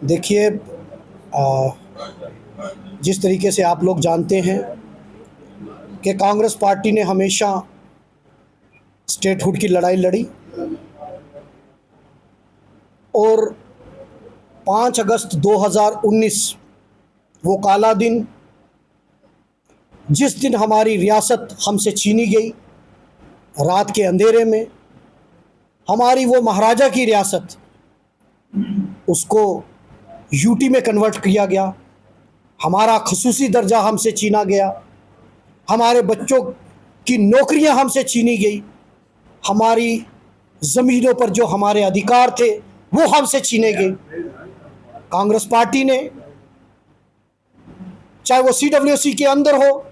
देखिए, जिस तरीके से आप लोग जानते हैं कि कांग्रेस पार्टी ने हमेशा स्टेटहुड की लड़ाई लड़ी और 5 अगस्त 2019 वो काला दिन, जिस दिन हमारी रियासत हमसे छीनी गई, रात के अंधेरे में हमारी वो महाराजा की रियासत, उसको यूटी में कन्वर्ट किया गया, हमारा खसूसी दर्जा हमसे छीना गया, हमारे बच्चों की नौकरियां हमसे छीनी गई, हमारी ज़मीनों पर जो हमारे अधिकार थे वो हमसे छीने गए। कांग्रेस पार्टी ने, चाहे वो सीडब्ल्यूसी के अंदर हो,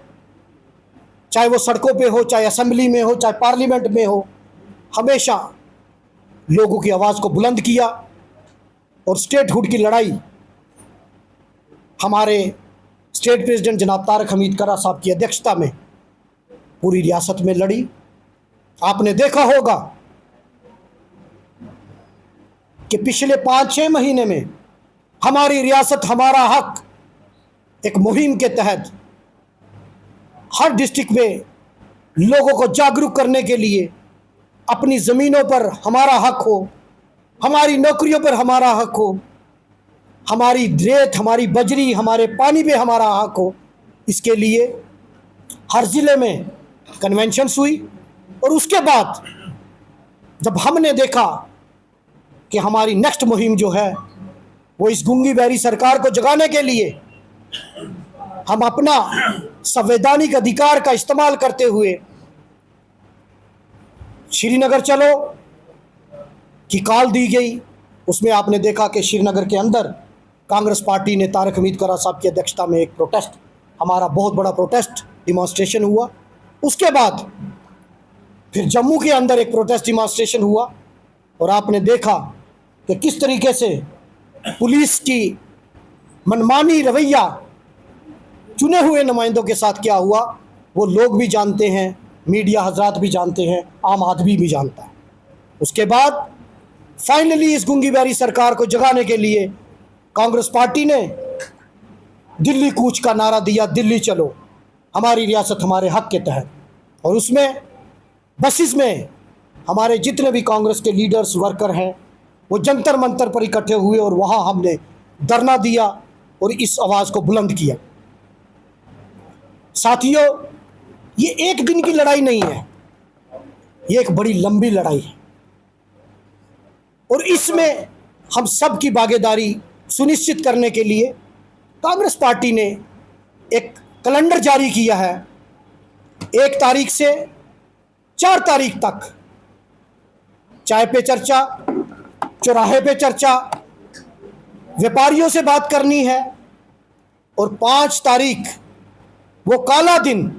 चाहे वो सड़कों पे हो, चाहे असेंबली में हो, चाहे पार्लियामेंट में हो, हमेशा लोगों की आवाज़ को बुलंद किया और स्टेटहुड की लड़ाई हमारे स्टेट प्रेसिडेंट जनाब तारक हमीद करा साहब की अध्यक्षता में पूरी रियासत में लड़ी। आपने देखा होगा कि पिछले 5-6 महीने में हमारी रियासत हमारा हक एक मुहिम के तहत हर डिस्ट्रिक्ट में लोगों को जागरूक करने के लिए, अपनी ज़मीनों पर हमारा हक हो, हमारी नौकरियों पर हमारा हक हो, हमारी रेत, हमारी बजरी, हमारे पानी पे हमारा हक हो, इसके लिए हर ज़िले में कन्वेंशंस हुई। और उसके बाद जब हमने देखा कि हमारी नेक्स्ट मुहिम जो है वो इस गूंगी बहरी सरकार को जगाने के लिए हम अपना संवैधानिक अधिकार का इस्तेमाल करते हुए श्रीनगर चलो की कॉल दी गई। उसमें आपने देखा कि श्रीनगर के अंदर कांग्रेस पार्टी ने तारक हमीद करा साहब की अध्यक्षता में एक प्रोटेस्ट, हमारा बहुत बड़ा प्रोटेस्ट डिमॉन्स्ट्रेशन हुआ। उसके बाद फिर जम्मू के अंदर एक प्रोटेस्ट डिमॉन्स्ट्रेशन हुआ और आपने देखा कि किस तरीके से पुलिस की मनमानी रवैया चुने हुए नुमाइंदों के साथ क्या हुआ वो लोग भी जानते हैं, मीडिया हजरात भी जानते हैं, आम आदमी भी जानता है। उसके बाद फाइनली इस गूंगी बहरी सरकार को जगाने के लिए कांग्रेस पार्टी ने दिल्ली कूच का नारा दिया, दिल्ली चलो, हमारी रियासत हमारे हक के तहत। और उसमें बसेस में हमारे जितने भी कांग्रेस के लीडर्स, वर्कर हैं, वो जंतर मंतर पर इकट्ठे हुए और वहाँ हमने धरना दिया और इस आवाज़ को बुलंद किया। साथियों, ये एक दिन की लड़ाई नहीं है, ये एक बड़ी लंबी लड़ाई है और इसमें हम सब की भागीदारी सुनिश्चित करने के लिए कांग्रेस पार्टी ने एक कैलेंडर जारी किया है। 1 तारीख से 4 तारीख तक चाय पे चर्चा, चौराहे पे चर्चा, व्यापारियों से बात करनी है और 5 तारीख वो काला दिन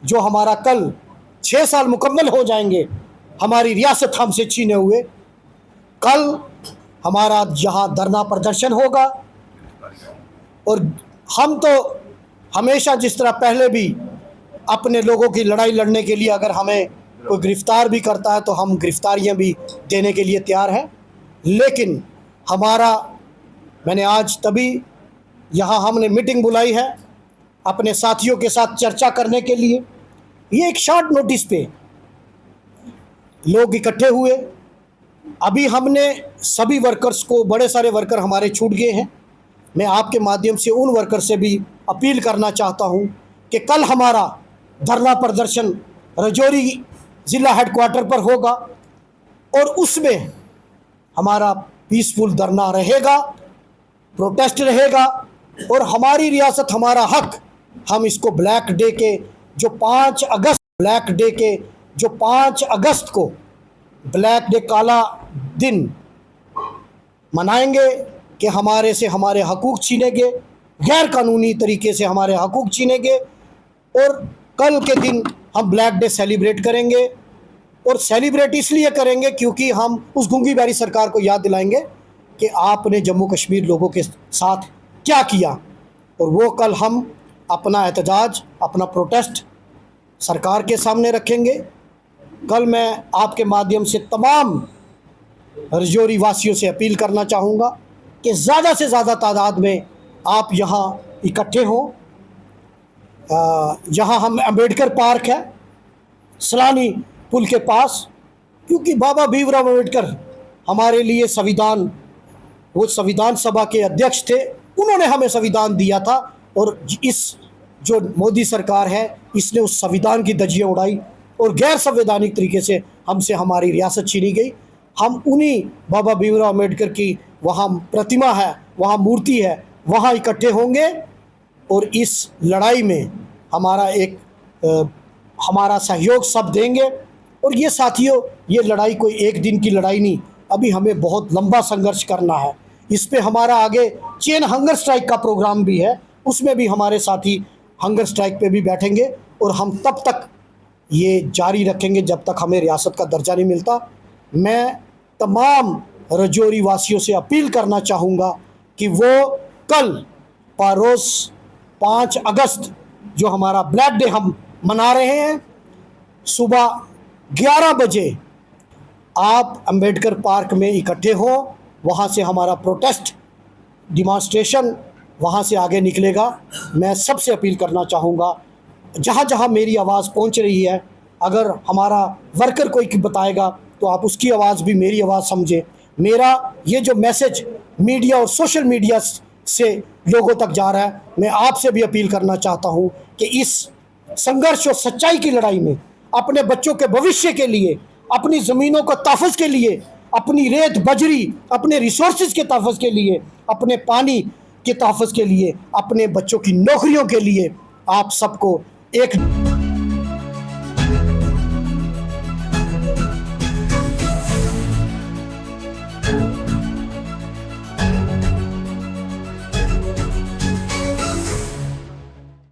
जो हमारा कल 6 साल मुकम्मल हो जाएंगे हमारी रियासत हमसे छीने हुए, कल हमारा यहाँ धरना प्रदर्शन होगा। और हम तो हमेशा जिस तरह पहले भी अपने लोगों की लड़ाई लड़ने के लिए अगर हमें कोई गिरफ्तार भी करता है तो हम गिरफ्तारियाँ भी देने के लिए तैयार हैं, लेकिन मैंने आज तभी यहाँ हमने मीटिंग बुलाई है अपने साथियों के साथ चर्चा करने के लिए। ये एक शॉर्ट नोटिस पे लोग इकट्ठे हुए। अभी हमने सभी वर्कर्स को, बड़े सारे वर्कर हमारे छूट गए हैं, मैं आपके माध्यम से उन वर्कर से भी अपील करना चाहता हूं कि कल हमारा धरना प्रदर्शन राजौरी ज़िला हेडक्वार्टर पर होगा और उसमें हमारा पीसफुल धरना रहेगा, प्रोटेस्ट रहेगा और हमारी रियासत हमारा हक, हम इसको ब्लैक डे के जो 5 अगस्त को ब्लैक डे, काला दिन मनाएंगे कि हमारे से हमारे हकूक़ छीने गए, गैर कानूनी तरीके से हमारे हकूक़ छीने गए। और कल के दिन हम ब्लैक डे सेलिब्रेट करेंगे और सेलिब्रेट इसलिए करेंगे क्योंकि हम उस गूंगी बहरी सरकार को याद दिलाएंगे कि आपने जम्मू कश्मीर लोगों के साथ क्या किया। और वो कल हम अपना एहतजाज, अपना प्रोटेस्ट सरकार के सामने रखेंगे। कल मैं आपके माध्यम से तमाम राजौरी वासियों से अपील करना चाहूँगा कि ज़्यादा से ज़्यादा तादाद में आप यहाँ इकट्ठे हों। जहाँ हम अम्बेडकर पार्क है सलानी पुल के पास, क्योंकि बाबा भीमराव अम्बेडकर हमारे लिए संविधान, वो संविधान सभा के अध्यक्ष थे, उन्होंने हमें संविधान दिया था। और इस जो मोदी सरकार है इसने उस संविधान की धज्जियाँ उड़ाई और गैर संवैधानिक तरीके से हमसे हमारी रियासत छीनी गई। हम उन्हीं बाबा भीमराव अम्बेडकर की वहाँ प्रतिमा है, वहाँ मूर्ति है, वहाँ इकट्ठे होंगे और इस लड़ाई में हमारा सहयोग सब देंगे। और ये साथियों, ये लड़ाई कोई एक दिन की लड़ाई नहीं, अभी हमें बहुत लंबा संघर्ष करना है। इस पे हमारा आगे चेन हंगर स्ट्राइक का प्रोग्राम भी है, उसमें भी हमारे साथी हंगर स्ट्राइक पे भी बैठेंगे और हम तब तक ये जारी रखेंगे जब तक हमें रियासत का दर्जा नहीं मिलता। मैं तमाम रजौरी वासियों से अपील करना चाहूँगा कि वो कल रोज़ 5 अगस्त जो हमारा ब्लैक डे हम मना रहे हैं, सुबह 11 बजे आप अंबेडकर पार्क में इकट्ठे हो। वहाँ से हमारा प्रोटेस्ट डिमॉन्स्ट्रेशन वहाँ से आगे निकलेगा। मैं सबसे अपील करना चाहूँगा, जहाँ जहाँ मेरी आवाज़ पहुँच रही है, अगर हमारा वर्कर कोई बताएगा तो आप उसकी आवाज़ भी मेरी आवाज़ समझें। मेरा ये जो मैसेज मीडिया और सोशल मीडिया से लोगों तक जा रहा है, मैं आपसे भी अपील करना चाहता हूँ कि इस संघर्ष और सच्चाई की लड़ाई में अपने बच्चों के भविष्य के लिए, अपनी ज़मीनों को तहफ़्फ़ुज़ के लिए, अपनी रेत बजरी, अपने रिसोर्सेज के तहफ़्फ़ुज़ के लिए, अपने पानी के तहफ़्फ़ुज़ के लिए, अपने बच्चों की नौकरियों के लिए आप सबको एक